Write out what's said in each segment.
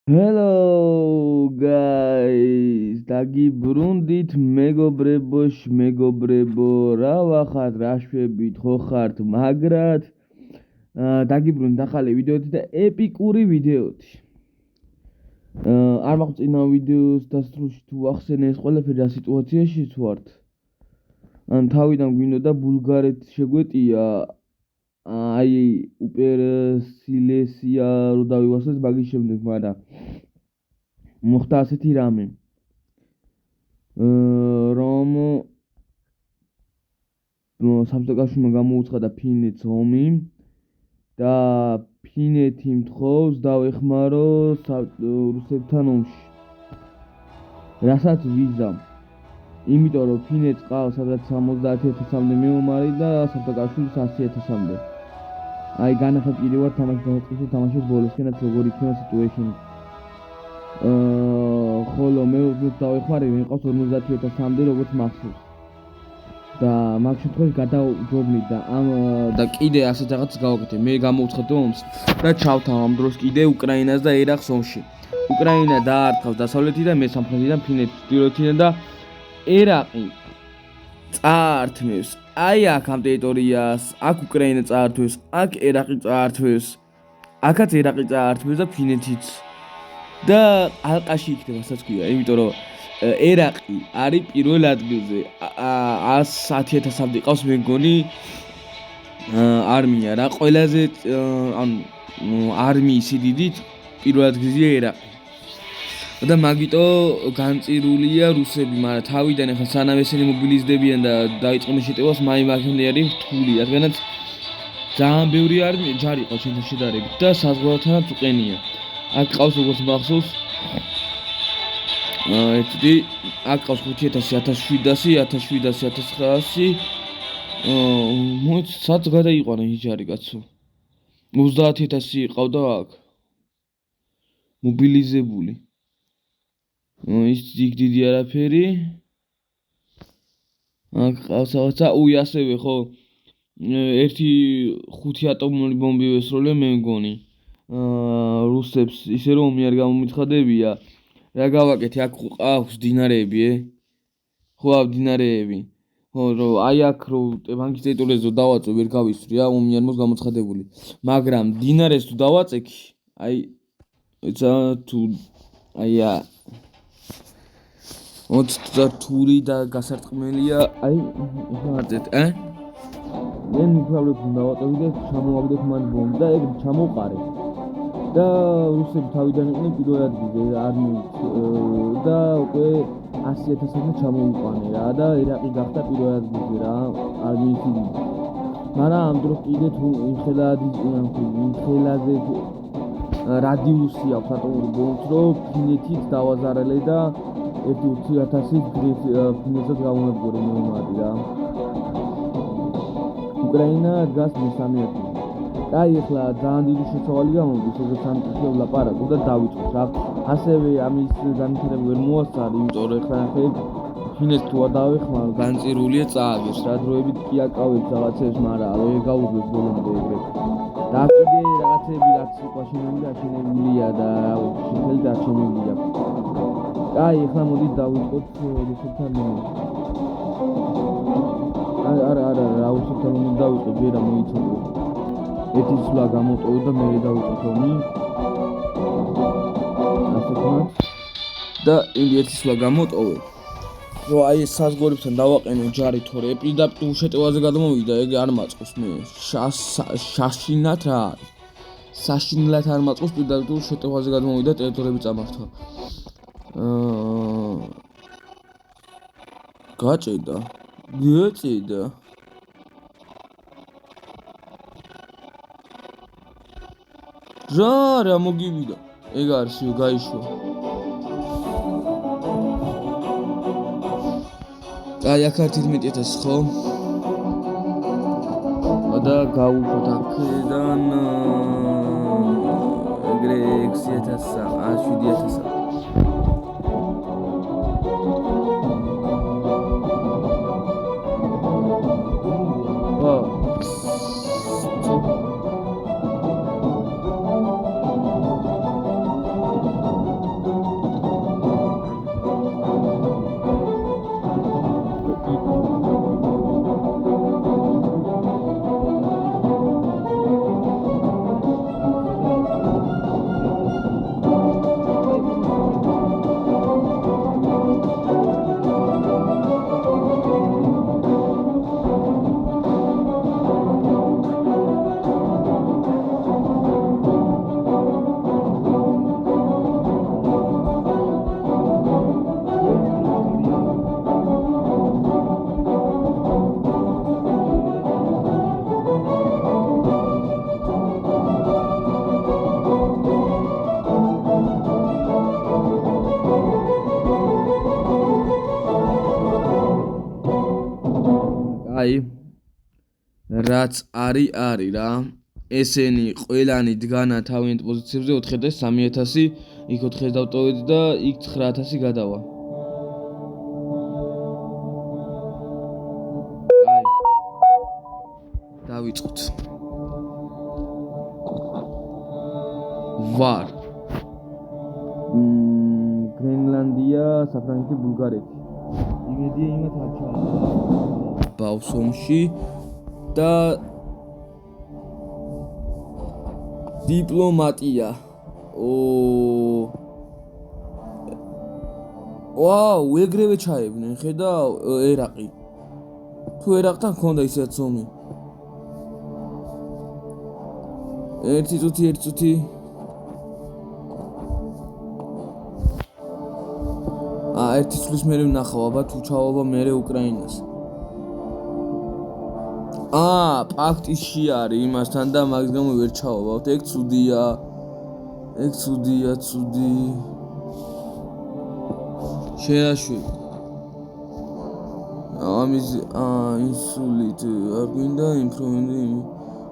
Hello guys, დაგიბრუნდით მეგობრებო, რა ვახართ, რა შვებით, ხო ხართ, მაგრად დაგიბრუნდით ახალი ვიდეოთი და ეპიკური ვიდეოთი. არ მაქვს წინა ვიდეოს დასრულში თუ ახსენე ეს ყველაფერი რა სიტუაციაში ვართ. ან თავიდან გვინდოდა ბულგარეთი შეგვეტია, აი უპერ სილესია რო დავივასოთ მაგის შემდეგ, მაგრამ მოხდა ასეთი რამე. რომ საბჭოთა გამოუცხადა ფინეთს ომი და ფინეთი მთხოვს დავეხმარო რუსეთთან ომში. რასაც ვიზა. იმიტომ რომ ფინეთს ყავს სადღაც 70,000-მდე მეომარი და საბჭოთა 100,000-მდე. აი განახატილი ვარ თამაშის ბოლოსკენაც როგორი იქნება სიტუაცია. ხოლო მე დავეხმარე მიყავს 50,000-მდე როგორც მახსოვს. და მაგ შემთხვევაში გადავჯობნით და კიდე ასეთ რაღაც გავაკეთე. მე გამოვცხადე ომს და ჩავთავ ამ დროს კიდე უკრაინას და ერაყს ომში. უკრაინა დაართავს დასავლეთიდან, მე სამხრეთიდან, ფინეთი ჩრდილოეთიდან და ერაყი წაართმევს. აი აქ ამ ტერიტორიას, აქ უკრაინა წაართვეს, აქ ერაყი წაართვეს. აქაც ერაყი წაართვეს და ფინეთიც. და ალყაში იქნება საცქვია, იმიტომ რომ ერაყი არის პირველ ადგილზე. 110,000-მდე ყავს მე მგონი არმია რა, ყველაზე ანუ არმიის სიდიდით პირველ ადგილზეა ერაყი. და მაგიტო განწირულია რუსები, მაგრამ თავიდან ახლა სანამ ესენი მობილიზდებიან და დაიწყებენ შეტევას, მაგამდე არის რთული, რადგანაც ძალიან ბევრი ჯარი ყავს ჩვენთან შედარებით და საზღვართანაც უყენია. აქ ყავს როგორც მახსოვს ერთი აქ ყავს 5,000, 1,700, 1,700, 1,900. მოიც სად გადაიყვანა ის ჯარი კაცო. 30,000 ყავდა აქ მობილიზებული. ის დიდი არაფერი. აქ ყავს რაღაცა, ასევე ხო ერთი 5 ატომური ბომბი ვესროლე მე მგონი. რუსებს ისე რომ ომი არ გამომიცხადებია. რა გავაკეთე, აქ ყავს დინარეები, ხო აქ დინარეები. ხო რომ აი აქ რო ტევანკის ტერიტორიაზე დავაწვე ვერ გავისვრი რა, ომი არ მოხდა გამოცხადებული. მაგრამ დინარეს თუ დავაწექი, აი ეცა თუ აი 20 თური და გასარტყმელია, აი ხარდეთ, მე მიფავლებ დავაწევი და ჩამოვაგდეთ მან ბომბი და ეგ ჩამოყარე. და რუსები თავიდან იყვნენ პირველ ადგილზე არმიით და უკვე 100,000-მდე ჩამოიყვანე რა და ერაყი გახდა პირველ ადგილზე რა არმიის სიდიდით. მაგრამ ამ დროს კიდე თუ იმხელაზე რადიუსი აქვს ატომური ბომბის, რომ ფინეთიც დავაზარალე და 20,000 ფინეთსაც გამონადგურე მეომარი რა. უკრაინა დგას მესამე ადგილზე. აი ახლა ძალიან დიდი შეცავალი გამოდის, როგორც ანტიკელ ლაპარაკობ და დავიწყოთ რა. ასევე ამის განვითარება ვერ მოასწარი, იმიტომ რომ ახლა ფინეთს თუ არ დავეხმარო, განწირულია წააგეს რა, დროებით კი აკავებს რაღაცებს, მაგრამ ვერ გაუძლებს ბოლომდე ეგრე. და კიდე რაღაცები რაც იყო აშენებულია და შეხელი დარჩენილია. აი ახლა მოდით დავიწყოთ რუსეთთან ომი. არა, რუსეთთან ომი დავიწყოთ, ვერა მოიცადე. ერთი სვლა გამოტოვე და მე დავიწყოთ ომი. ასეთნად. და ერთი სვლა გამოტოვე. რომ აი ეს საზღვრებთან დავაყენო ჯარი, თორე პირდაპირ შეტევაზე გადმოვიდა, ეგ არ მაწყობს მე. შაშინათ რა არის? საშინლად არ მაწყობს, პირდაპირ შეტევაზე გადმოვიდა, ტერიტორიები წამართვა. გაჭედა. რა მოგივიდა. ეგ არის გაიშვა. აი აქ 11,000 ხო? და გავუშვოთ აქედან ეგრე 6,000, 7,000. კაი რაც არის რა ესენი ყველანი დგანა თავიანთ პოზიციებზე 4,000 იქ 4,000 დავტოვეთ და იქ 9,000 გადავა კაი დავიწყოთ ვარ გრენლანდია საფრანგეთი ბულგარეთი იმედია იმათ არ ბავს ომში და დიპლომატია ვაუ ეგრევე ჩაებნენ ხედავ ერაყი თუ ერაყთან ქონდა ისეთ ომი ერთი წუთი ერთი წლის მერე ვნახავ აბა თუ ჩავალვა მერე უკრაინას პაქტში არის იმასთან და მაგის გამო ვერ ჩავალავთ ეგ ცუდია ცუდი შეაშვი ამის ინსულით არ გვინდა ინფრომენტი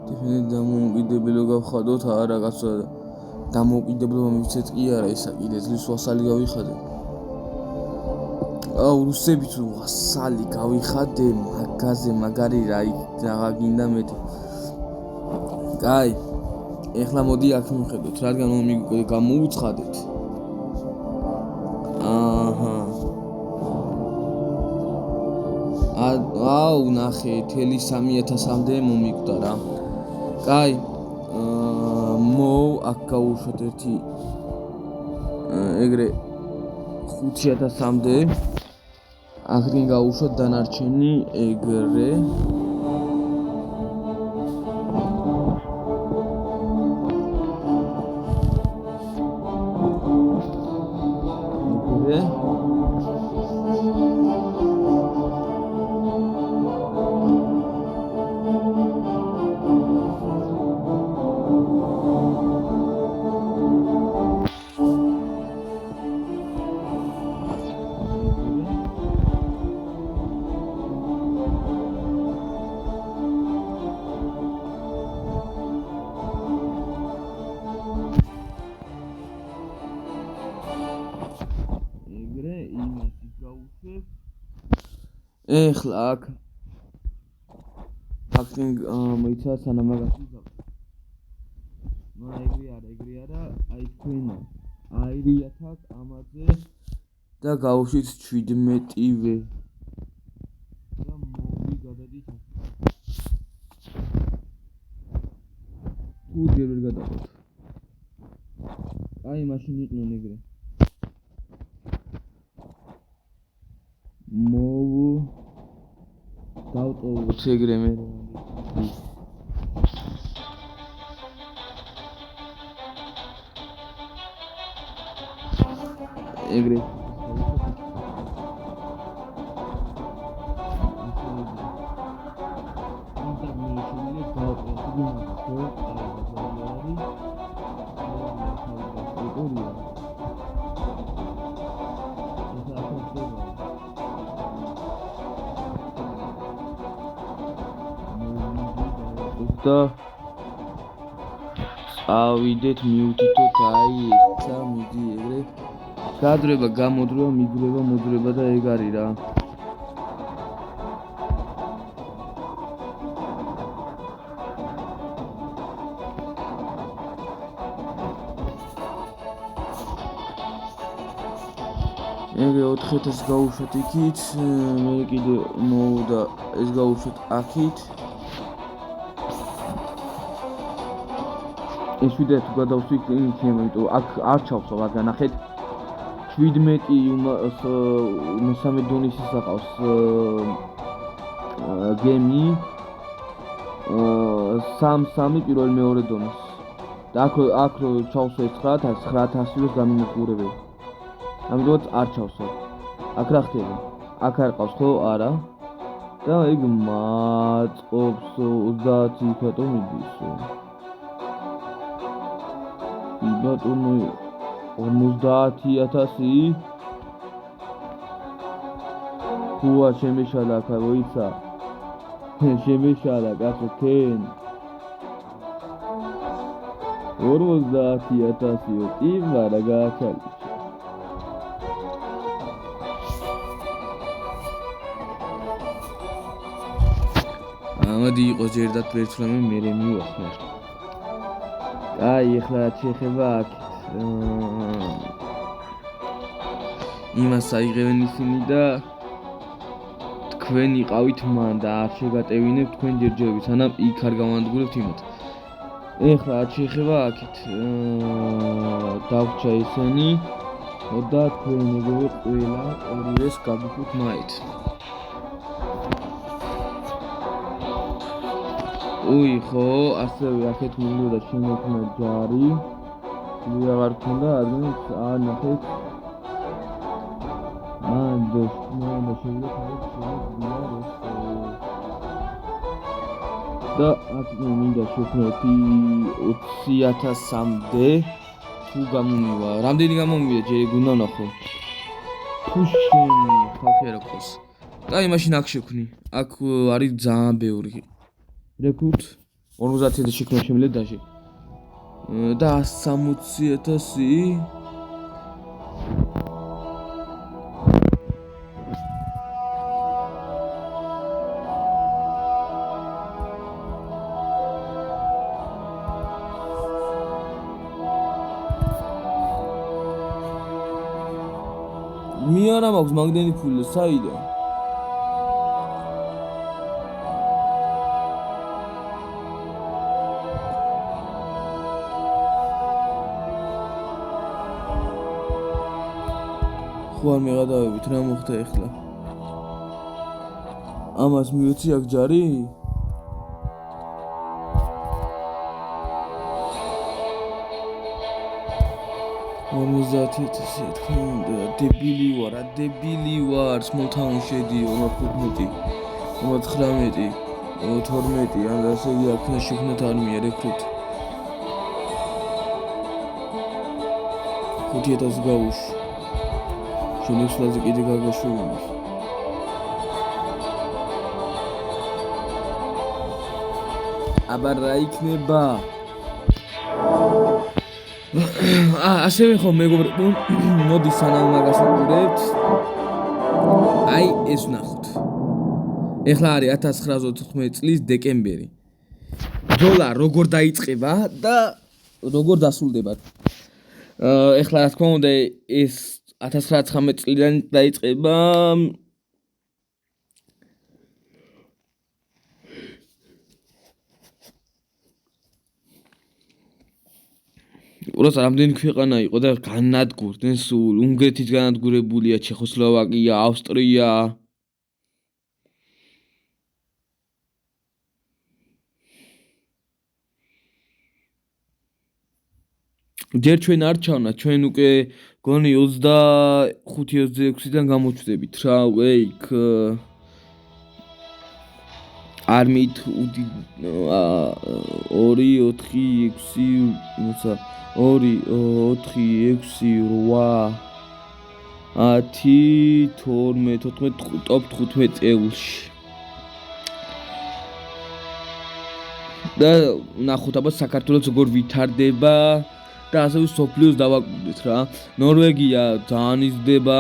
დეფინიტ დამოუკიდებელო გავხადოთ არა კაცო დამოუკიდებლობა მივცეთ კი არა ისა კიდე ძლის ვასალი გავიხადე რუსები თუ ვასალი გავიხადე მაგაზე მაგარი რა გინდა მეტი კაი ეხლა მოდი აქ მივხედოთ რადგან გამოუცხადეთ ნახე 3,000-მდე მომიკვდა რა კაი აქ გავუშვათ ერთი ეგრე 5,000-მდე აქრინ გავუშვათ დანარჩენი ეგრე ეხლა აქ ფაქტინგ მოიცა სანამ მაგას ეგრე არა აი თქვენა აირიათ აქ ამაზე და გავუშვით 17-ვე და მოვი გადადით თუ ჯერ ვერ გადავხოთ აი მაშინ იყვნენ ეგრე დავტოვოთ ეგრე მე ეგრე და წავიდეთ მივთითოთ აი ესა მიდი ეგრე გადრება გამოდრება მიდრება და ეგ არის რა ეგრე 4,000 გავუშვათ იქით მე კიდე მოვდა ეს გავუშვათ აქით ეს ვიდეო თუ გადავსვით იმიტომ აქ არ ჩავსო რადგან ნახეთ 17 დონის ისაყავს გემი 3 პირველ მეორე დონის და აქ ჩავსო 9,000 გამიმოყურებელ ამიტომ არ ჩავსო აქ რა ხდება აქ არ ყავს ხო არა და ეგ მაწყობს 30 ფოტო მიდისო ბატონო 50,000 ხუა შემეშალა ხა როიცა შემეშალა კაცო თენ 50,000-ო ტირმა რა გააჩალიშა ამადი იყო ჯერდათ ვერცლამე მერე მივახმარ აი ეხლა რაც შეეხება აქეთ იმას აიღებენ ისინი და თქვენ იყავით მან და არ შეგატევინებთ თქვენ ჯერჯერობით სანამ იქ არ გავანადგურებთ იმათ ეხლა რაც შეეხება აქეთ დავრჩა ისინი და თქვენ ეგრევე ყველა ორივეს გაგუხოთ მაით უი ხო ასევე აქეთ მივიდა შემოქმნა ჯარი ვიღარ ქონდა ადრინდ ნახეთ მანდ და აქ მინდა შექმნათ 20,000-მდე თუ გამომივა რამდენი გამომივიდა ჯერ გუნდა ნახო თუ შენი ხალხი არ აქვს კაი მაშინ აქ შექმნი აქ არის ძალიან ბევრი რეკრუტ 50,000 შექმნა შემიძლია დაში და 160,000 მე არა მაქვს მაგდენი ფული საიდან ხო არ მეღადავებით რა მოხდა ეხლა ამას მივეცი აქ ჯარი 50,000 თქონდა დებილი ვარ small-town შედი 15 19 12 ან ასე აქ შექმნათ არმია რეკრუტ 5,000 გავუშვი შემოსვლაზე კიდე გაგაშვებული აბა რა იქნება ასევე ხო მეგობრებო მოდი სანამ მაგას ვუყურებთ აი ეს ვნახოთ ეხლა არის 1914 წლის დეკემბერი ბრძოლა როგორ დაიწყება და როგორ დასრულდება ეხლა რა თქმა უნდა ეს 1919 წლიდან დაიწყება უბრალოდ რამდენი ქვეყანა იყო და განადგურდნენ სულ უნგრეთის განადგურებულია ჩეხოსლოვაკია ავსტრია ჯერ ჩვენ არ ჩავნათ ჩვენ უკვე გონი 25-26-დან გამოჩვდებით რა ვეიქ არმით 2-4-6-8-10-12 15 წეულში და ნახოთ აბა საქართველოს როგორ ვითარდება და ასევე სოფლიოს დავაკვირდით რა ნორვეგია ძალიან იზრდება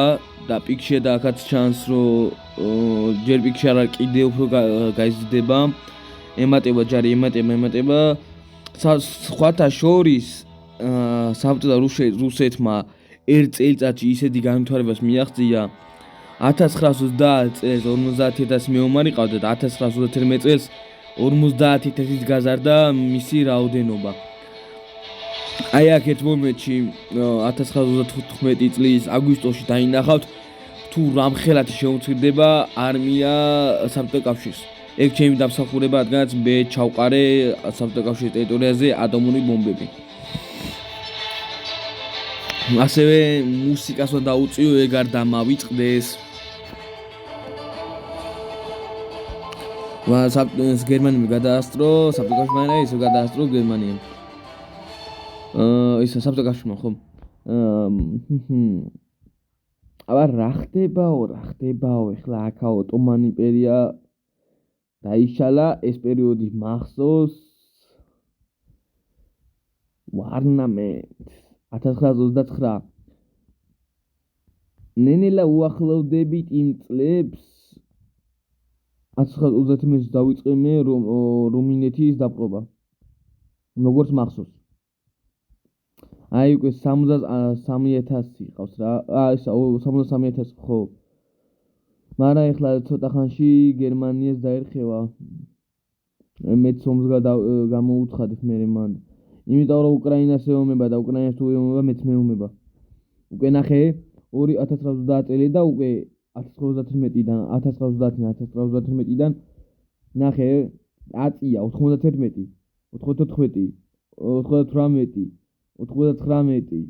და პიკშია და აქაც ჩანს რომ ჯერ პიკში არა კიდე უფრო გაიზრდება ემატება ჯარი ემატება სხვათა შორის საბჭოთა რუსეთმა ერთ წელიწადში ისეთი განვითარებას მიაღწია 1930 წელს 50,000 მეომარი ყავდა და 1931 წელს 50,000-ით გაზარდა მისი რაოდენობა აი აქ ერთ მომენტში 1935 წლის აგვისტოში დაინახავთ თუ რამხელად შეუცვლიდება არმია საბჭოთა კავშირს ეგ ჩემი დამსახურება რადგანაც მე ჩავყარე საბჭოთა კავშირის ტერიტორიაზე ატომური ბომბები ასევე მუსიკას უნდა დაუწიო ეგ არ დამავიწყდეს გერმანიამ გადაასწრო საბჭოთა კავშირმა ისე გადაასწრო გერმანიამ ისა საბჭოთა კავშირმა ხო აბა რა ხდებაო ეხლა აქა ოტომან იმპერია დაიშალა ეს პერიოდი მახსოვს ვარნამენტ 1929 ნენელა უახლოვდებით იმ წლებს 1931 დავიწყე მე რუმინეთის დაპყრობა როგორც მახსოვს აი უკვე 73000 ყავს რა ესა 73000 ხო მაგრამ ეხლა ცოტა ხანში გერმანიას დაერხევა მეც ომს გამოუცხადებ მე მან იმიტომ რომ უკრაინას ეომება და უკრაინას თუ ეომება მეც მეომება უკვე ნახე 2030 წელი და უკვე 1991-დან 1930-1931-დან ნახე აწია 91 94 98 99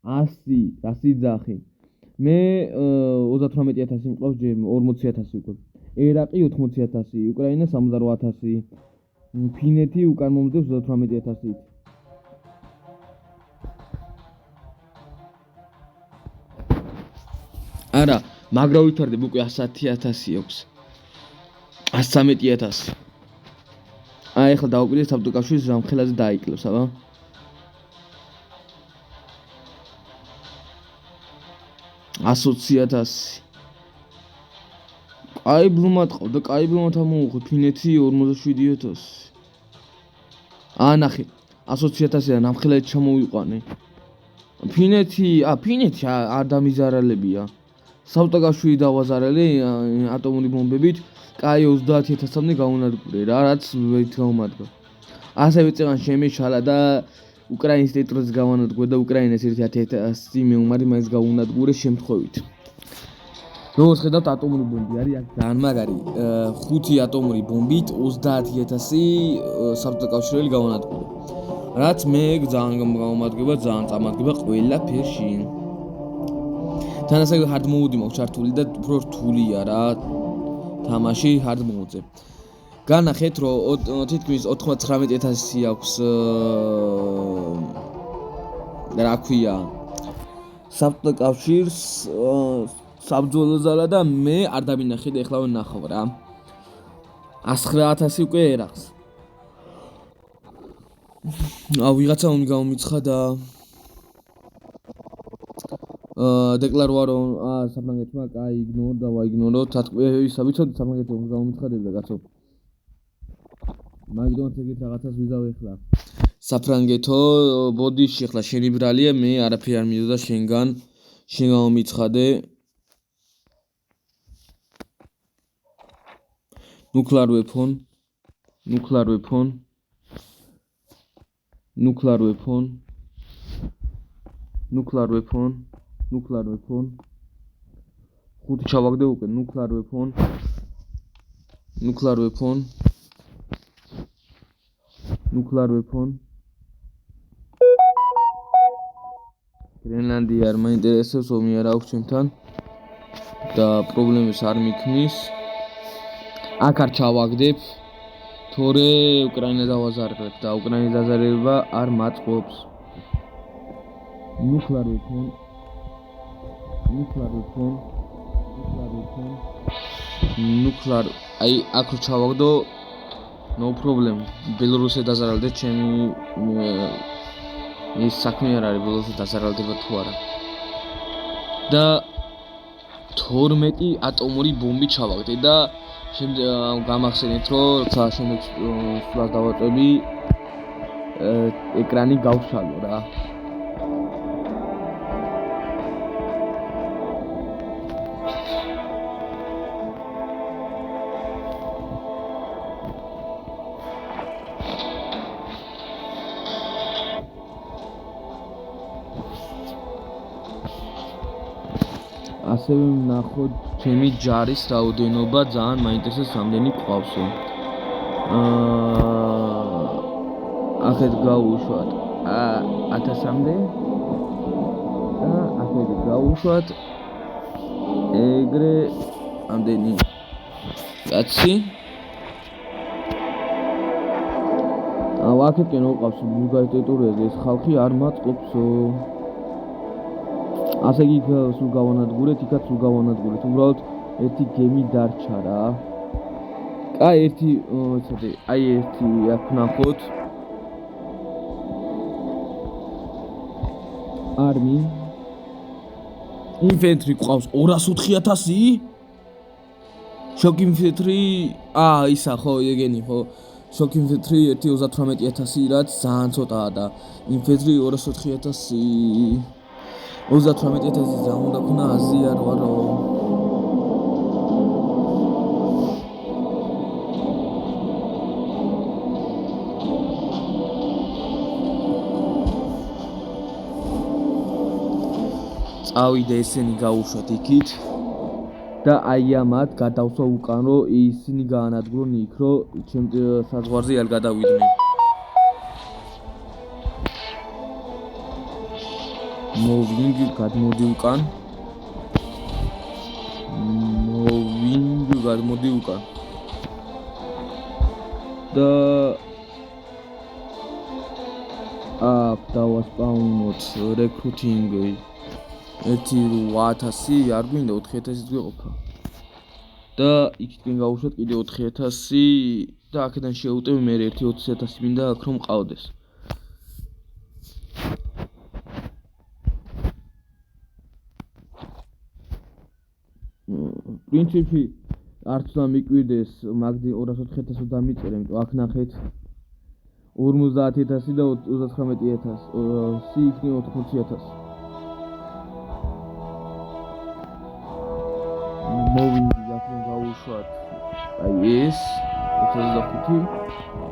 100 ძახი მე 38000 მყავს ჯერ 40000 უკვე ერაყი 80000 უკრაინა 78000 ფინეთი უკან მომდევს 38000 არა მაგრა ვითარდება უკვე 100000 აქვს 113000 აი ახლა დავუკვირდეთ საბდუკავშირს რამხელაზე დაიკლებს აბა ასოციაცია აი ბლუმად ყავდა კაი ბლუმად ამოუხო ფინეთი 47000 ანახე ასოციაციიდან ამხელად ჩამოვიყვანე ფინეთი არ დამიზარალებია საბდუკაშვილი დავაზარალე ატომური ბომბებით კაი 30000-მდე გაუნადგურე რა რაც ვეთ გაუმადგა ასევე წევან შემეშალა და უკრაინის ტერიტორიაზე გავანადგურე და უკრაინას 1000 მეომარი მაინც გაუნადგურე შემთხვევით როგორც ხედავთ ატომური ბომბი არის აქ ძალიან მაგარი 5 ატომური ბომბით 30000 საბდუკავშირელი გავანადგურე რაც მე ძალიან გამომადგება ძალიან წამადგება ყველაფერში თანასწორად hard mode მაქვს ჩართული და უფრო რთულია რა თამაში hard mode-ზე განახეთ რომ თითქმის 99000 აქვს რა ქვია საბდუკავშირს საბრძოლო ზალა და მე არ დავინახე და ეხლა ვნახავ რა 109000 უკვე ერახს ვიღაცა უნდა გამომიცხადა დეკლაროა რომ საფრანგეთმა კაი იგნორდა ვაიგნოროთ ისა ვიცოდი საფრანგეთმა გამომიცხადებდა კაცო მაგდონს ეგეთ რაღაცას ვიზავ ეხლა საფრანგეთო ბოდიში ეხლა შენი ბრალია მე არაფერი არ მინდოდა შენ გამომიცხადე nuclear weapon ხუთი ჩავაგდე უკვე nuclear weapon გრენლანდია არ მაინტერესებს ომი არ აქვს ჩემთან და პრობლემებს არ მიქმნის აქ არ ჩავაგდებ თორე უკრაინა დავაზარდებ და უკრაინის დაზარება არ მაწყობს nuclear weapon აი აქ რო ჩავაგდო no problem ბელორუსზე დაზარალდეთ ჩემი ის საქმე არ არის ბელორუსზე დაზარალდება თუ არა და 12 ატომური ბომბი ჩავაგდე და შემდეგ გამახსენეთ რომ როცა შემდეგ სულაც დავაწვევი ეკრანი გავშალო რა ასევე ვნახოთ ჩემი ჯარის რაოდენობა ძალიან მაინტერესებს რამდენი გვყავსო ახეთ გავუშვათ 1000-მდე და ახეთ გავუშვათ ეგრე ამდენი კაცი აქეთკენ უყავს ბულგარეთის ტერიტორიაზე ეს ხალხი არ მაწყობსო ასე იგი სულ გავანადგურეთ, იქაც სულ გავანადგურეთ. უბრალოდ ერთი გემი დარჩა რა. აი ერთი ცოტა აი ერთი აქ ნახოთ არმი ინფენტრი ყავს 204,000 შოკ ინფენტრი ისა ხო ეგენი ხო შოკ ინფენტრი 38,000 რაც ძალიან ცოტაა და ინფენტრი 204,000 38,000 ძალიან უნდა ქნა 100 არ ვარო წავიდე ესენი გაუშვათ იქით და აი ამათ გადავსვა უკან რომ ისინი გაანადგურონ იქ რომ ჩემ საზღვარზე არ გადავიდნენ მოვინგი გადმოდი უკან და აქ დავასპაუნოთ რეკრუტინგი 8,000 არ გვინდა 4,000 გვეყოფა და იქითკენ გავუშვათ კიდე 4,000 და აქედან შევუტევ მე 1,20,000 მინდა აქ რომ მყავდეს პრინციპი არც უნდა მიკვირდეს მაგდი 204,000 დამიწერე იმიტომ აქ ნახეთ 50,000 და 39,000 იქნება 80,000 მოვინდი აქ რომ გავუშვათ აი ეს 25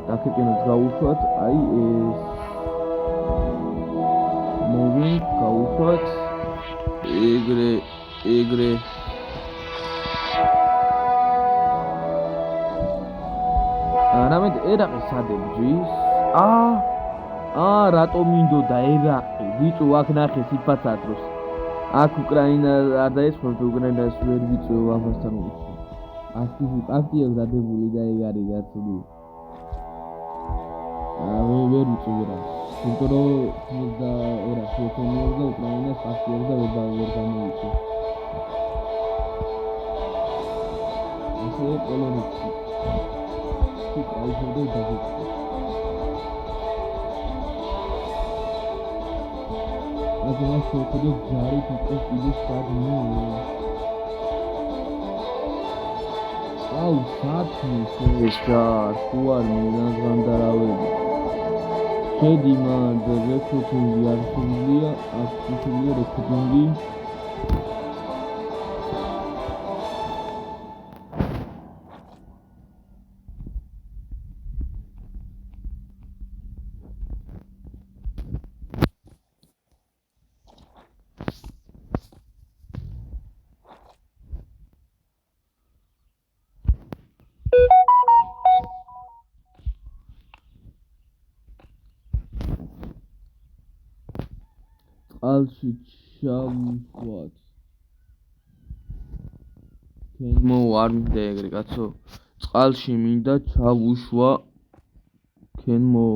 და აქედანაც გავუშვათ აი ეს მოვინდი გავუშვათ ეგრე რამედ ერაყი სადებჯის რატომ მინდოდა ერაყი ვიწუ აქ ნახე სიფაცად დროს აქ უკრაინა არ დაესწრებს უკრაინას ვერ ვიწევ ამასთან უსწრებს აქტია დადებული და ეგ არის გაცილი ვერ ვიწევ რა იმიტომ რომ და ორა შეფენიო და უკრაინას აქტია და ვერ გამოიწვია ასე პოლონეთი აიძულე დაგვიწვა აგენა შეხედე ჯარი თვითონ ის გადმო საათის ეს თუ არ მიგანძანდარავები შედი მან რეკრუტინგი არ შეგვიძლია აქტიურია რეკრუტინგი ალში ჩავუშვათ თემო არ მინდა ეგრე კაცო წყალში მინდა ჩავუშვა თემო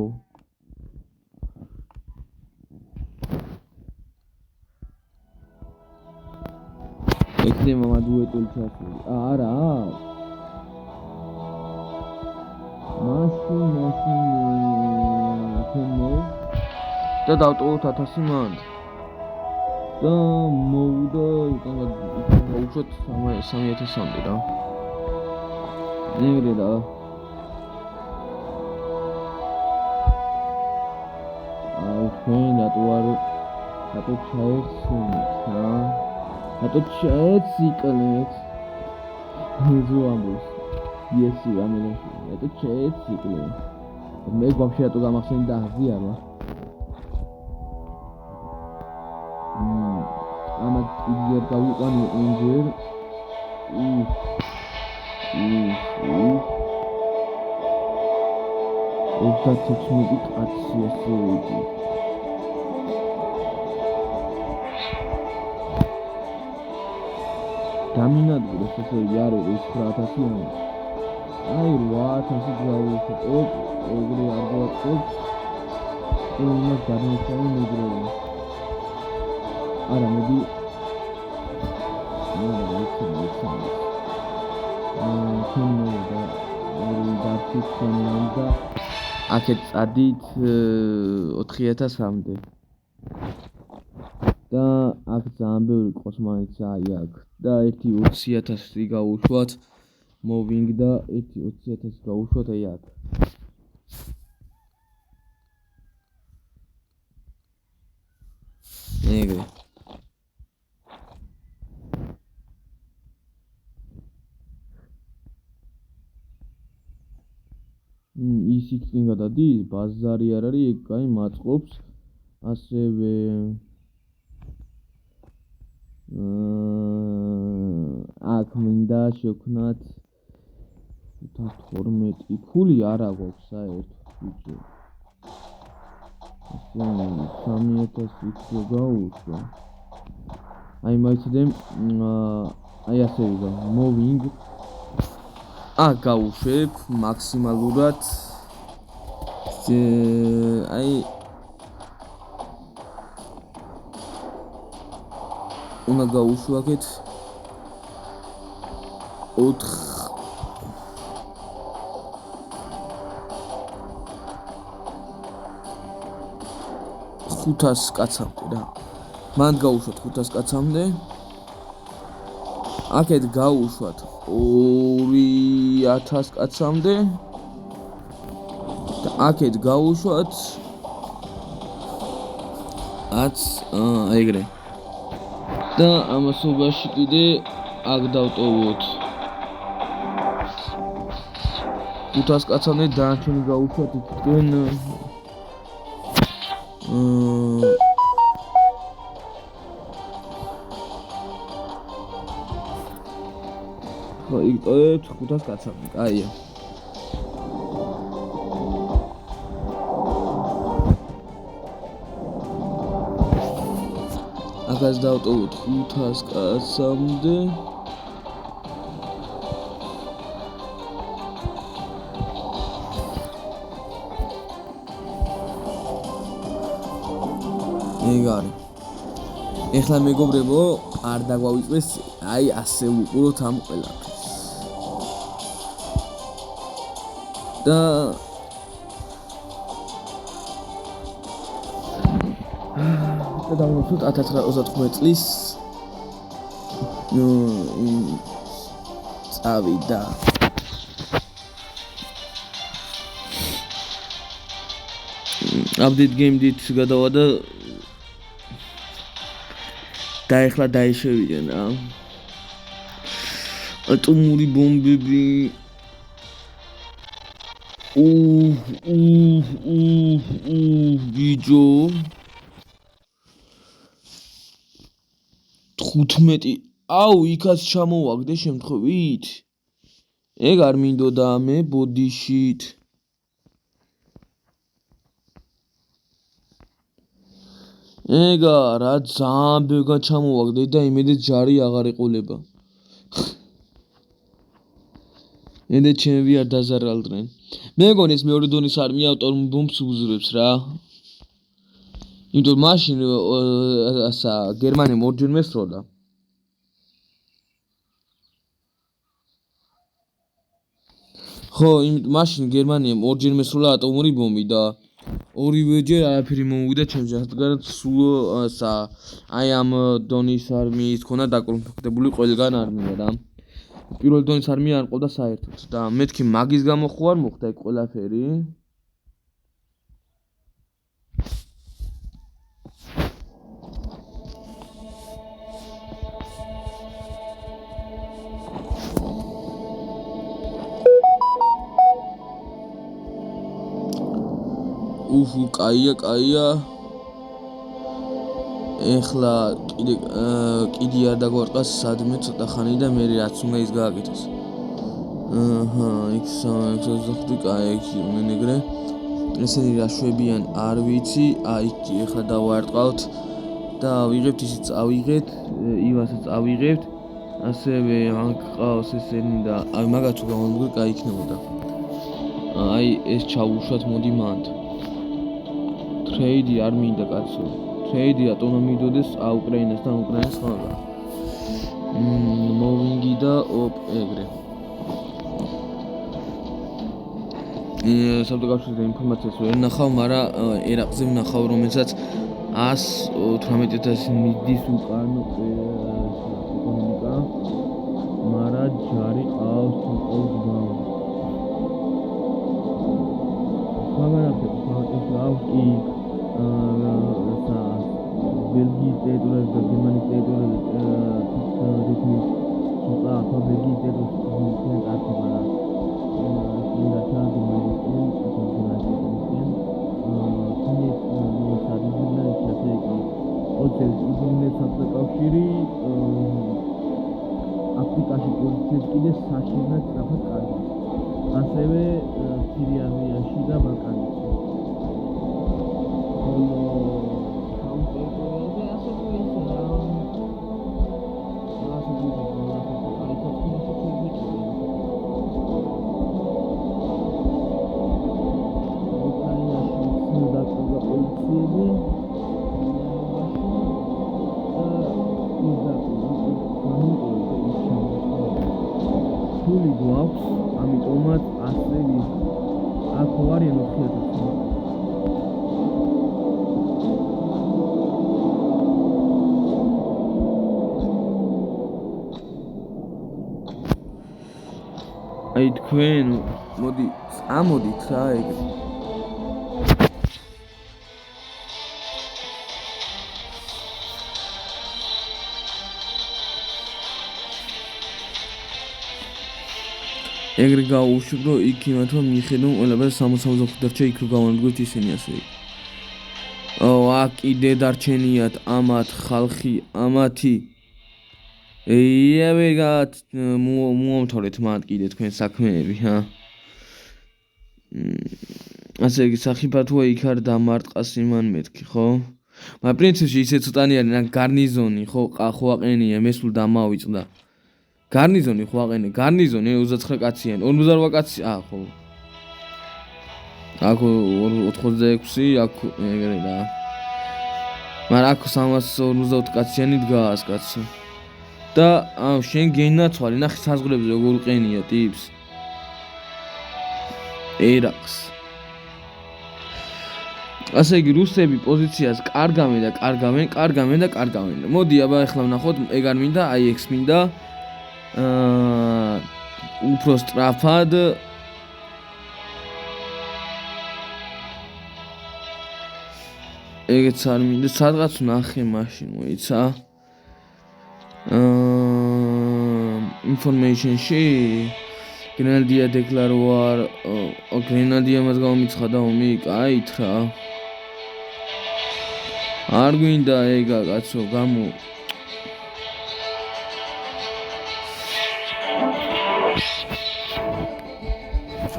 ეხნე მამა დუეტული ჩასული არა მაშინ თემო და დავტოვოთ 1000 მანდ და მოვიდა უკან გავუშვათ 3,000-მდე რა ეგრე და თქვენ რატო ჩაეხსენეთ რა რატო ჩაეციკლეთ მეზო ამბობს იესი რამენაში რატო ჩაეციკლეთ მე გვაქვს რატო გამახსენდა აზია რა ამათ იერ გავიყვანო ენჯერ უშა თექნიკი კაცი ასე იგი დამინადგურეს ესე იგი არის 9,000 აი 8,000 გავუშვათ ეგრე არ გვაქვს უნდა გადმოწევი მეგრე არა მოდი არა თემო და დავით ხენან და აქეთ წადით 4000-მდე და აქ ძალიან ბევრი ყოს მაინც აი აქ და ერთი 20000-ი გავუშვათ moving და ერთი 20000-ი გავუშვათ აი აქ ეგრე ის იქნე გადადის ბაზარი არ არის ეგ კაი მაწყობს ასევე აქ მინდა შევქნათ 512 ფული არა გვაქვს საერთოდ ბიჭო 3000 იქ გავუშვა აი მოიცადე აი ასე ვიდა moving აქ გავუშვებ მაქსიმალურად აი უნდა გავუშვაკეთ 500 კაცამდე რა მან გავუშვათ 500 კაცამდე აქეთ გავუშვათ 2000 კაცამდე და აქეთ გავუშვათ 10 ეგრე და ამასობაში კიდე აქ დავტოვოთ 500 კაცამდე დანარჩენი გავუშვათ იქიდან ხო იქ ტოვებთ 500 კაცამდე კაია აქაც დავტოვოთ 500 კაცამდე ეგ არის ეხლა მეგობრებო არ დაგვავიწყდეს აი ასე უყუროთ ამ ყველაფერს და დავუშვათ 1999 წლის წავიდა update game dit გადავა და ეხლა დაიშევიდნენ რა ატომური ბომბები ბიჭო 15 აუ იქაც ჩამოვაგდე შემთხვევით ეგ არ მინდოდა მე ბოდიშით ეგა რა ძალიან ბევრგან ჩამოვაგდე და იმედეთ ჯარი აღარ ეყოლება ენდე ჩემი არ დაზარალდნენ მე მგონი ეს მეორე დონის არმია ავტომობილ ბომბს უზრებს რა იმიტომ მაშინ ასა გერმანიამ ორჯერ მესროლა ხო იმიტომ მაშინ გერმანიამ ორჯერ მესროლა ატომური ბომბი და ორივეჯერ არაფერი მომუვიდა ჩემს ჯარისგან სულ ასა აი ამ დონის არმიის ქონა დაკონფლიქტებული ყველგან არმია რა პირველ დონის არმია არ ყავდა საერთოდ და მეთქი მაგის გამო ხო არ მოხდა ეგ ყველაფერი კაია ეხლა კიდე არ დაგვარყას სადმე ცოტა ხანი და მე რაც უნდა ის გააკეთოს X325 კაი ეგრე ესენი რა შვებიან არ ვიცი აი ეხლა დავარტყავთ და ავიღებთ ისიც ავიღეთ ივასაც ავიღებთ ასევე აქ ყავს ესენი და აი მაგათ თუ გამომდგე კაი იქნებოდა აი ეს ჩავუშვათ მოდი მანდ ტრეიდი არ მინდა კაცო ტრეიდი ატომა მიდოდეს უკრაინასთან უკრაინას ხალხა მოვინგი და ეგრე საბჭოთა კავშირის ინფორმაციას ვერ ნახავ, მაგრამ ერაყზე ვნახავ, რომელსაც 118.000 მიდის უკან ეკონომიკა, მაგრამ ჯარი ყავს გავს. მაგალითად, ეს ყავს კი ბელგიის ტერიტორიაზე და გერმანიის ტერიტორიაზე რითმის თუმცა ბელგიის ტერიტორიაზე არტება რა. და ჩანდი მაინსტენ კავშირი აფრიკაში პოზიციებს კიდე საშინად სწრაფად კარგავს. ასევე სირიაში და ბალკანეთში. ფული გვაქვს, ამიტომაც ასე აქ არიან 4000. აი თქვენ მოდი წამოდით რა ეგ ეგრე გავუშვებ, რომ იქ იმათო მიხედავ ყველაფერს 65 დარჩა იქ რო გავანადგოთ ისინი ასე. აქ კიდე დარჩენიათ ამათ ხალხი, ამათი. ვეგათ მოამთავრეთ მათ კიდე თქვენ საქმეები, ჰა. ასე იგი სახიფათოა იქ არ დამარტყას იმან მეთქი, ხო? მაგრამ პრინციპში ისე ცოტანი არის, რა გარნიზონი, ხო, ხო აყენია, მე სულ დამავიწყდა. გარნიზონი ხო აყენე, გარნიზონი 29 კაციან, 48 კაცი, ხო. აქ 86, აქ ეგრე რა. მაგრამ აქ 352 კაციანი დგას კაცო. და შენ გენაცვალე, ნახე საზღვრებზე როგორ უყენია ტიპს. ერაყს. ასე იგი რუსები პოზიციას კარგავენ. მოდი აბა ახლა ვნახოთ, ეგ არ მინდა, აი ექს მინდა. უფრო სწრაფად ეგეც არ მინდა, სადღაც ვნახე მაშინ, მოიცა. Information-ში გრენადია დეკლაროვარ, გრენადია მას გამომიცხადა ომი, კაით რა. არ გვინდა ეგა კაცო, გამო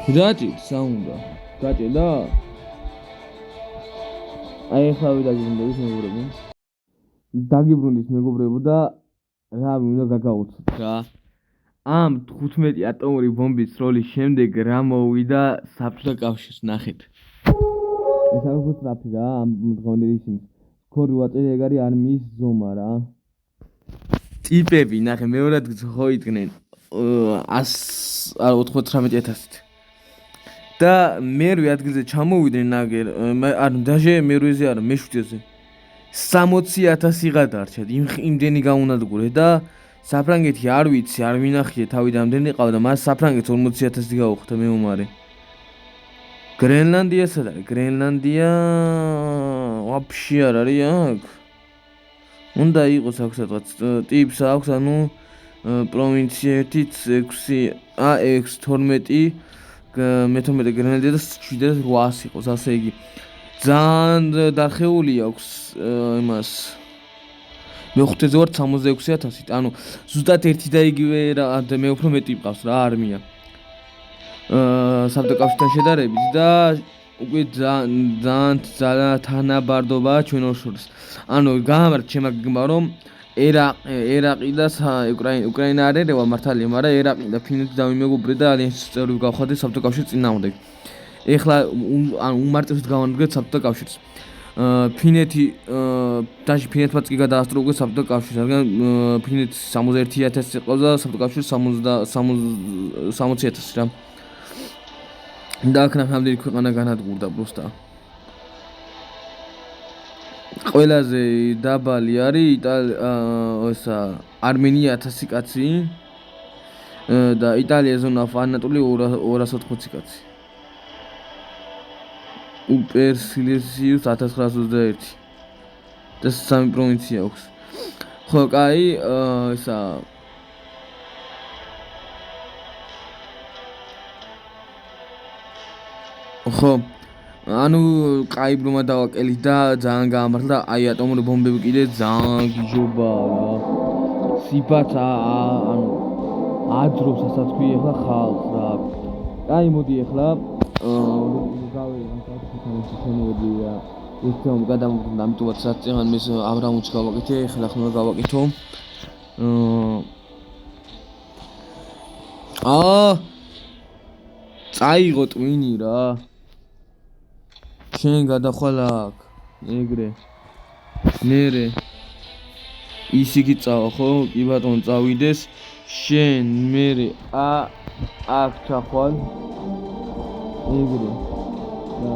დაჭი საუნდა გაჭედა აი ახლა ვიდაგიბრუნდების მეგობრებო და რა მინდა გაგაუცოთ რა ამ 15 ატომური ბომბის როლის შემდეგ რა მოვიდა საბჭოთა კავშირს ნახეთ ეს არ უფრო სწრაფი რა ამ დღევანდელი ისინი ქორი ვაწერი ეგ არის არმიის ზომა რა ტიპები ნახე მეორად ხო იდგნენ 198,000-ით და მერვე ადგილზე ჩამოვიდნენ ნაგერ ანუ დაჟე მერვეზე არა მე-7-ზე 60,000 იღა დარჩათ იმდენი გაუნადგურე და საფრანგეთი არ ვიცი არ ვინახიე თავიდან ამდენი ყავდა მას საფრანგეთს 40,000 გაუხდა მეომარი გრენლანდია სად არის გრენლანდია ვაფშე არ არის აქ უნდა იყოს აქ სადღაც ტიპს აქვს ანუ პროვინცია 6 მე-12 გრენლანდია და 7,800 იყოს ასე იგი ძალიან დახეული აქვს იმას მე-5-ზე ვარ 66,000-ით ანუ ზუსტად ერთი და იგივე რა მე უფრო მეტი მყავს რა არმია საბჭოთა კავშირთან შედარებით და უკვე ძალიან თანაბარდობაა ჩვენ ორ შორის ანუ გამართ ჩემმა გეგმა რომ ერაყი და უკრაინა არ ერევა მართალია მაგრამ ერაყი და ფინეთი დავიმეგობრე და ალიანსის წევრი გავხადე საბჭოთა კავშირის წინააღმდეგ ეხლა ანუ უმარტივად გავანადგურეთ საბჭოთა კავშირს ფინეთი დაში ფინეთმაც კი გადაასწრო უკვე საბჭოთა კავშირს რადგან ფინეთი 61,000 იყო და საბჭოთა კავშირი 60,000 რა და აქ ნამდვილი ქვეყანა განადგურდა პროსტა. ყველაზე დაბალი არის არმენია 1000 კაცი და იტალიას უნდა ანატოლი 280 კაცი. უპერსილესიუს 1921 და 3 პროვინცია აქვს. ხო, კაი, ხო, ანუ კაი ბრმა დავაკელი და ძალიან გაამართლა, აი ატომური ბომბები კიდე ძალიან გიჟობა რა. სიფაც ანუ აძრობს ასაც ქვი ახლა ხალხს რა. კაი, მოდი ახლა შენებია ისწავლე გადამოგვდა ამიტომაც საწეღან მის აბრამუჩ გავაკეთე ახლა ხმა გავაკეთო წაიღო ტვინი რა შენ გადახვალ აქ ეგრე მერე ისიქი წავა ხო კი ბატონ წავიდეს შენ მერე აქ ჩახვალ ეგრე და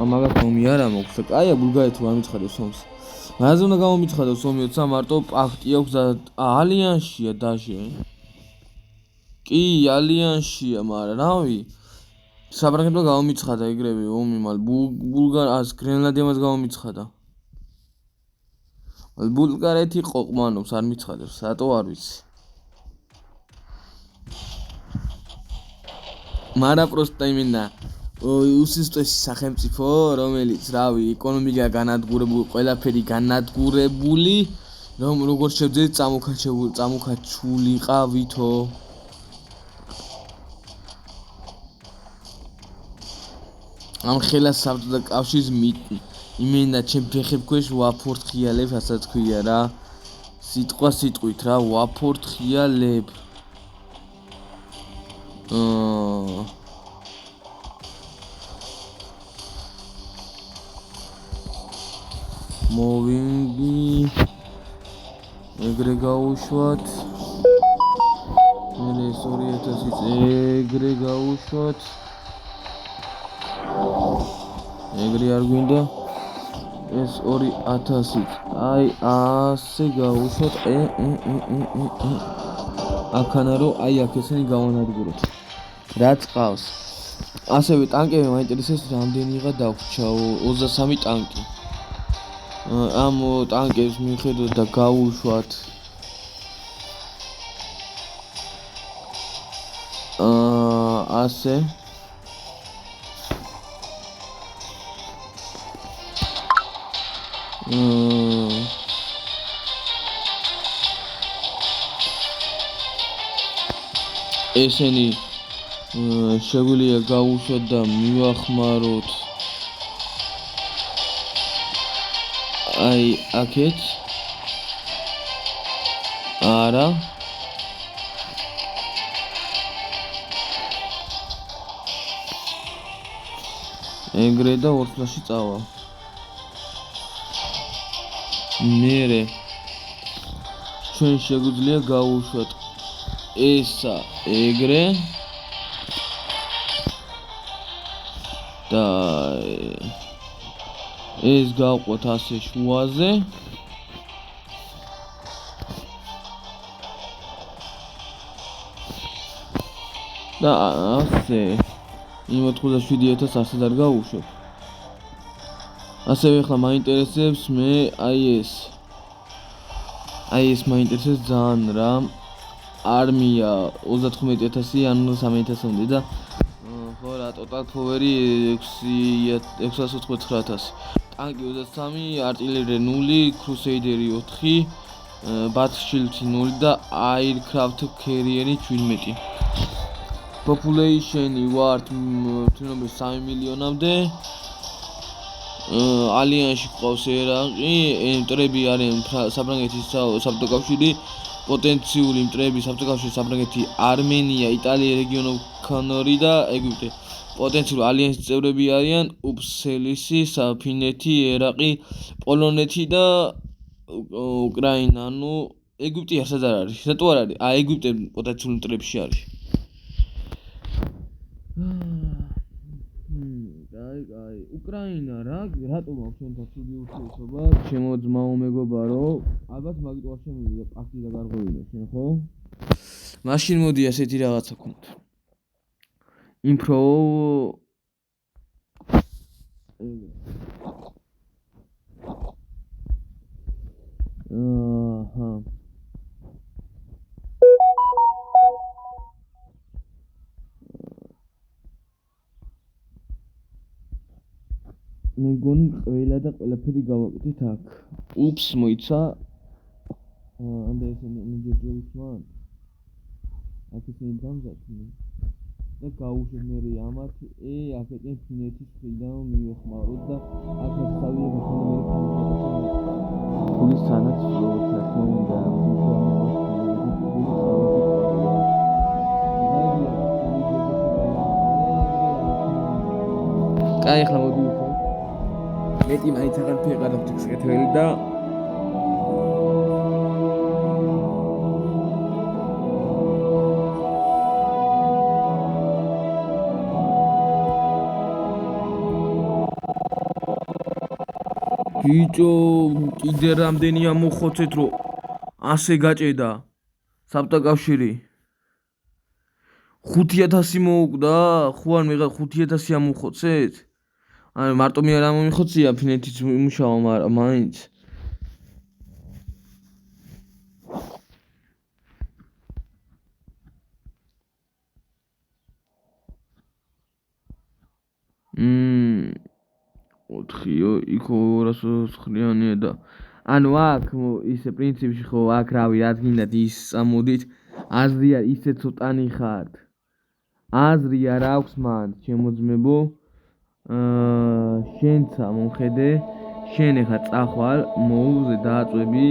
ამაგას მომი არა მოხდა. კაია ბულგარეთი არ მიცხადებს ომს. მაზე უნდა გამომიცხადოს ომი, როცა მარტო პაქტი აქვს და ალიანსია დაშე. კი, ალიანსია, მაგრამ რავი. საბრანგეთმა გამომიცხადა ეგრევე ომი, მალ ბულგარას გრენლანდიამაც გამომიცხადა. მალ ბულგარეთი ყოყმანობს არ მიცხადებს, რატო არ ვიცი. მარა პროსტა იმენა უსისტოესი სახელმწიფო, რომელიც რავი, ეკონომიკა განადგურებული, ყველაფერი განადგურებული, რომ როგორ შევძელით წამოქაჩულიყავითო. ამ ხელას საბჭოთა კავშირის იმენა ჩემ ფეხებ ქვეშ ვაფორთხიალებ, რასაც ქვია რა. სიტყვა სიტყვით რა, ვაფორთხიალებ. მოვინგი ეგრე გაუშვათ მე 2000 ეგრე გაუშვათ ეგრე არ გვინდა ეს 2000 აი ასე გაუშვათ აქანა რომ აი აქ ესენი გავანადგუროთ რაც ყავს ასევე ტანკები მაინტერესებს რამდენიღა დაგვრჩა 23 ტანკი ამ ტანკებს მიხედოთ და გაუშვათ ასე ესენი შეგვიძლია გაუშვათ და მივახმაროთ აი აქეთ არა ეგრე და ორთლაში წავა მერე ჩვენ შეგვიძლია გავუშვათ ესა ეგრე და ეს გავყვოთ ასე შუაზე და ასე იმ 97000 ასად არ გავუშვებ ასევე ახლა მაინტერესებს მე აი ეს მაინტერესებს ძალიან რა არმია 39000 ანუ 3000 უნდა და ხო რა total power-ი 689000 ტანკი 23 артиллерия 0 crusader-ი 4 battleshield-ი 0 და aircraft carrier-ი 17 population-ი ვართ თუნდაც 3 მილიონამდე ალიანსში ყავს ერაყი მტრები არიან საფრანგეთის საბჭოთა კავშირი პოტენციური მტრები საბჭოთა კავშირის საფრანგეთი არმენია იტალია რეგიონო ქონორი და ეგვიპტე პოტენციური ალიანსის წევრები არიან უფსელისი საფინეთი ერაყი პოლონეთი და უკრაინა ანუ ეგვიპტე არც არ არის. რატო არ არის? ეგვიპტე პოტენციალურ მტრებში არის. კაი. უკრაინა რატომ აქვს ჩვენთან ცუდი ურთიერთობა? ჩემო ძმაო მეგობარო, ალბათ მაგით არ შემიძლია პარტია გარღვევინო შენ ხო? მაშინ მოდი ასეთი რაღაცა გქონდა. იმპრო აჰა მეგონი ყველა და ყველაფერი გავაკეთეთ აქ. უფს მოიცა. ამდე ესენი ნიჯერიის მან. აქ ისინი დამზადდნენ. და გაუშვებ მე ამათ აქეთენ ფინეთის მხრიდან მივეხმაროთ და აქ თავი ფულის სანაც მოუწევთ და კაი ხა მოდი მეტი მაინც აღარ ფეყადობთ კეთილი და ბიჭო კიდე რამდენია მოხოცეთ რომ ასე გაჭედა საბჭოთა კავშირი 5000 მოუკვდა ხო არ მეღარ 5000 ამოხოცეთ აი მარტო მე არ მომიხოცია ფინეთის იმუშავა მაგრამ მაინც ოთხიო იქ 209-ია და ანუ აქ ისე პრინციპში ხო აქ რავი რაც გინდათ ის წამოდით აზრი არ ისე ცოტანი ხართ აზრი არ აქვს მან შემოძმებო შენცა მომხედე შენ ეხა წახვალ მოუზე დააწვევი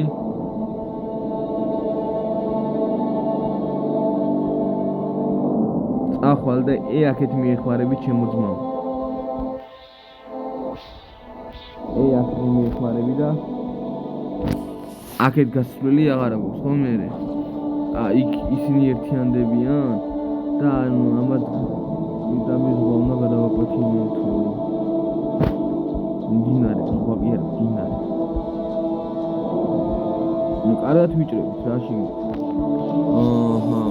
წახვალ და აქეთ მიეხმარები შემოძმავ აქ მიეხმარები და აქეთ გასვლელი აღარ აქვს ხო მე იქ ისინი ერთიანდებიან და ანუ ამათ დამიზღვა უნდა გადავაპატინო თუ დინარე სხვა კი არ დინარე ნუ კარგად ვიჭრებით რა შეგიძლიათ აჰა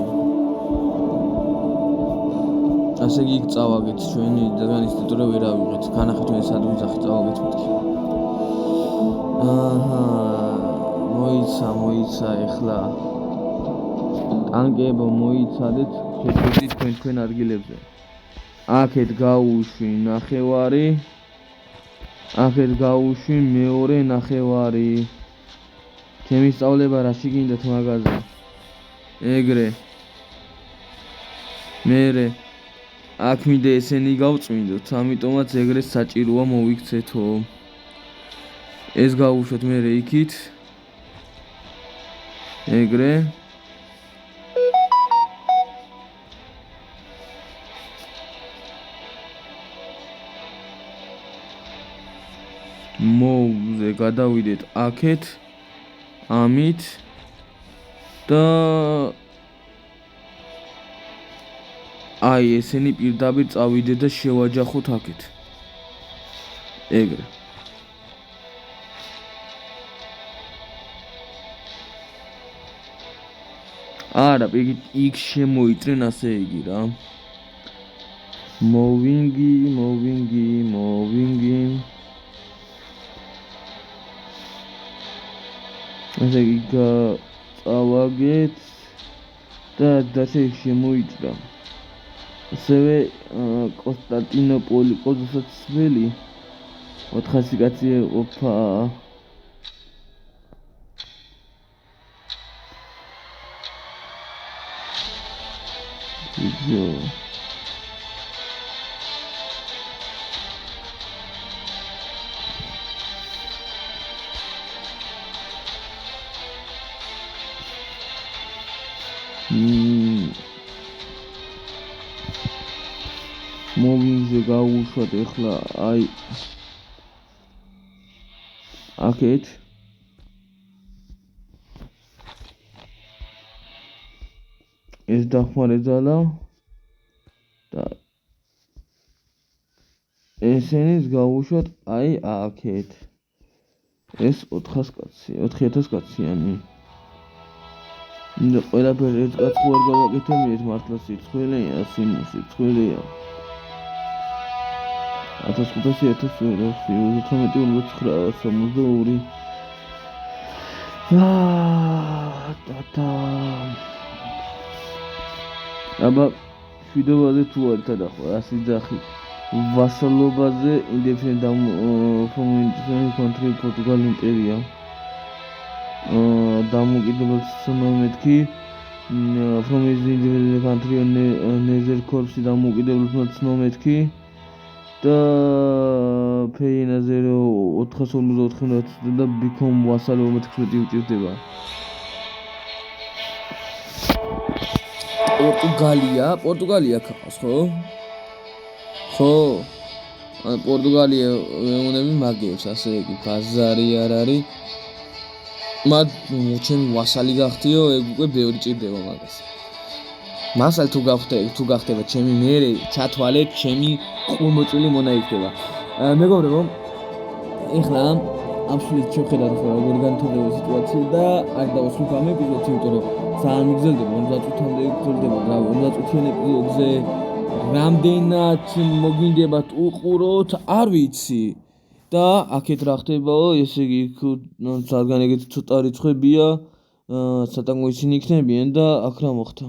ასე იგი წავაგეთ ჩვენი დაგანის ტიტულე ვერ ავიღეთ განახეთ მე სად ვიძახი წავაგეთ მეთქი აჰა მოიცა ეხლა ტანკებო მოიცადეთ შეგვიძლიათ თქვენ ადგილებზე აქეთ გაუშვი ნახევარი აქეთ გაუშვი მეორე ნახევარი ჩემი სწავლება რაში გინდათ მაგაზე ეგრე მერე აქ მინდა ესენი გავწმინდოთ ამიტომაც ეგრე საჭიროა მოვიქცეთო ეს გავუშვათ მერე იქით ეგრე მოუზე გადავიდეთ აქეთ ამით და აი ესენი პირდაპირ წავიდეთ და შევაჯახოთ აქეთ ეგრე არა იქ შემოიწრენ ასე იგი რა მოვინგი ასე იგი წავაგეთ და შემოიწრა ასევე კონსტანტინოპოლი ყოზოსაც ძველი 400 კაცი ეყოფა იო მოვინზე გავუშვათ ეხლა აი აქეთ დახმარე ძალა და ესენიც გავუშვათ აი აქეთ. ეს 4000 კაციანი. და ყველაფერი ერთ კაც ხო არ გავაკეთებიეთ მართლა სიცხველეა, სიცხველეა. 1500 1962 აბა შვიდობაზე თუ არ თადახო ასე ძახი ვასალობაზე independent from independent country Portugal იმპერია დამოუკიდებელ ცნომეთკი from independent country Nether Corps დამოუკიდებელ ცნომეთკი და ფეინაზე 454 და become vassal 16 უჭირდება პორტუგალია ქავს ხო პორტუგალია უნები მაგიებს ასე იგი ბაზარი არ არის მათ ჩემი ვასალი გახდიო ეგ უკვე ბევრი ჭირდება მაგას მასალ თუ გახდება ჩემი მერე ჩათვალეთ ჩემი ყურმოწილი მონა იქნება მეგობრებო ეხლა აბსოლუტურად შევხედავთ როგორ განვითარდება სიტუაცია და არ დავასრულებ ამ ეპიზოდს იმიტომ რომ ძალიან მიგრძელდება 50 წუთამდე გრძელდება და 50 წუთიან ეპიზოდზე რამდენად მოგინდებათ უყუროთ არ ვიცი და აქეთ რა ხდებაო ესე იგი სადგან ეგეთი ცოტა რიცხვებია სატანკო ისინი იქნებიან და აქ რა მოხდა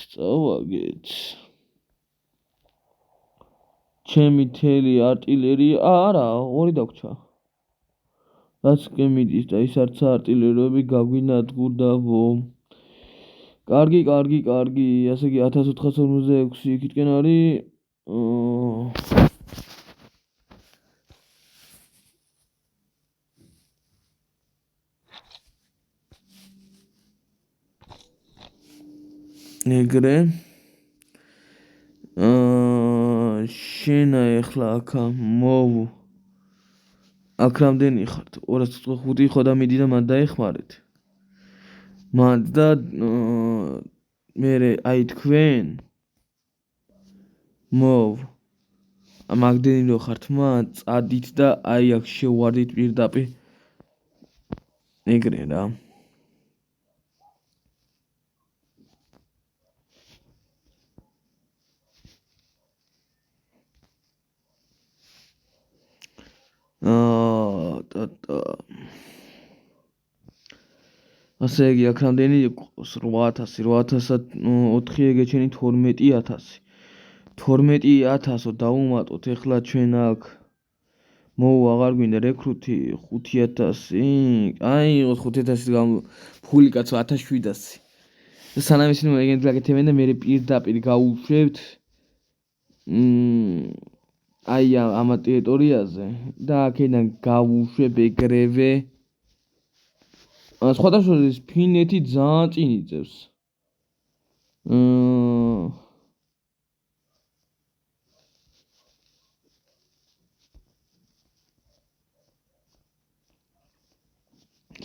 წავაგეთ ჩემი თელი არტილერია არა ორი დაგვრჩა რაც კემიდის და ის არც არტილერიები გაგვინადგურდავო კარგი ასე იგი 1456 იქითკენ არის ეგრე შენა ეხლა აქა მოვ აქ რამდენი ხართ 205 ხო და მიდი და მან დაეხმარეთ მან და მე აი თქვენ მოვ მაგდენი რო ხართ მან წადით და აი აქ შევარდით პირდაპირ ეგრე რა ასე იგი აქ რამდენი 8000 ეგეჩენი 12000 დაუმატოთ ეხლა ჩვენ აქ მოუ აღარ გვინდა რეკრუტი 5000 აი 5000 ფული კაცო 1700 სანამ ისინი ეგეთ გაკეთებენ და მე პირდაპირ გავუშვებთ აი ამ ტერიტორიაზე და აქედან გავუშვებ ეგრევე სხვადასხვა ფინეთი ძალიან წინ იწევს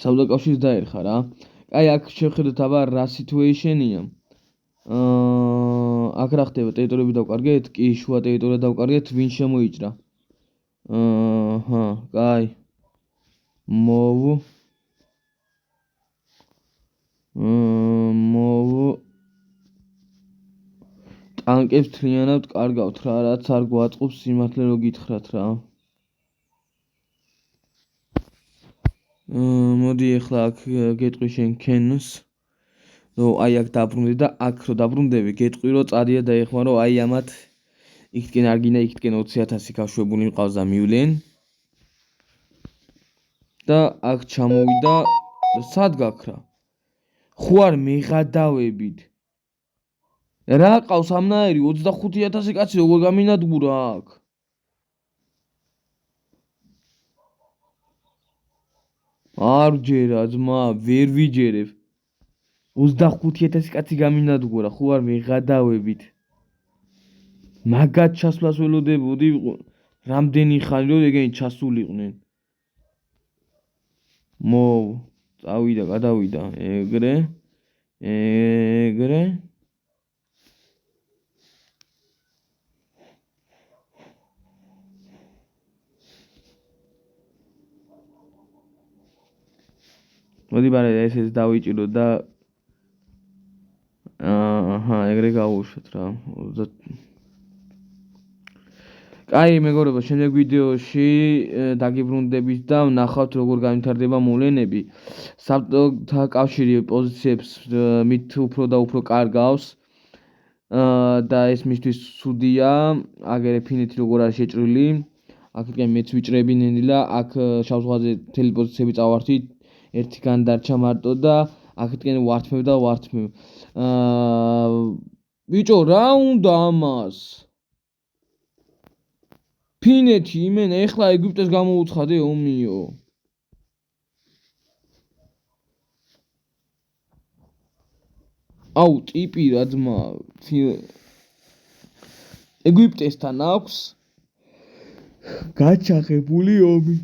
საუდაკავშირს დაერხა რა აი აქ შევხედოთ აბა რა სიტუეიშენია აქ რა ხდება ტერიტორიები დავკარგეთ კი შუა ტერიტორია დავკარგეთ ვინ შემოიჭრა კაი მოვ ტანკებს თლიანად კარგავთ რა რაც არ გვაწყობს სიმართლე რო გითხრათ რა მოდი ეხლა აქ გეტყვი შენ კენს ნუ აი აქ დაბრუნდი და აქ რო დაბრუნდები გეტყვი რომ წადია დაეხმარო აი ამათ იქთკენ არ გინდა იქთკენ 20000 გაშვებული მყავს და მივლენ და აქ ჩამოვიდა სად გაქრა ხო არ მეღადავებით რა ყავს ამნაირი 25000 კაცი როგორ გამინადგურა აქ არ ჯერა ძმა ვერ ვიჯერებ 25000 კაცი გამინადგურა ხო არ მეღადავებით მაგათ ჩასვლას ველოდებოდი რამდენი ხანი რომ ეგენი ჩასულიყვნენ მოვ წავიდა, გადავიდა. ეგრე. მოდი ბარე ესეც დავიჭირო და აჰა, ეგრე გავუშვათ რა. კაი, მეგობრებო, შემდეგ ვიდეოში დაგიბრუნდებით და ვნახავთ როგორ განვითარდება მოვლენები. საბჭოთა კავშირი პოზიციებს მით უფრო და უფრო კარგავს. და ეს მისთვის ცუდია. აგერე ფინეთი როგორ არის შეჭრილი. აქედან მეც ვიჭრები ნენილა, აქ შავ ზღვაზე მთელი პოზიციები წავართვით. ერთი განდარჩა მარტო და აქეთკენ ვართმევ და ვართმევ. ბიჭო, რა უნდა ამას? ფინეთი, იმენა, ეხლა ეგვიპტეს გამოუცხადე ომიო. აუ, ტიპი რა ძმა. ეგვიპტესთან აქვს გაჩაღებული ომი.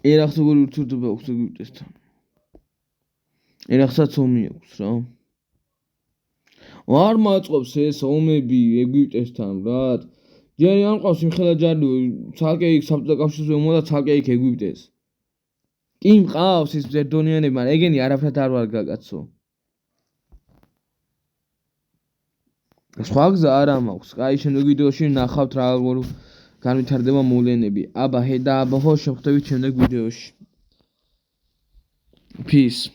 ერახს როგორი ურთიერთობა აქვს ეგვიპტესთან? ერახსაც ომი აქვს რა. არ მაწყობს ეს ომები ეგვიპტესთან, ბრატ. ჯერი არ მყავს იმხელა ჯარი, ცალკე იქ საბჭოთა კავშირზე ომო და ცალკე იქ ეგვიპტეს. კი მყავს ის ბზერდონიანები, მაგრამ ეგენი არაფრად არ ვარ გაკაცო. სხვა გზა არ მაქვს. კაი, შემდეგ ვიდეოში ნახავთ რა განვითარდება მოვლენები. აბა ჰე და აბა ხო, შევხვდებით შემდეგ ვიდეოში. Peace.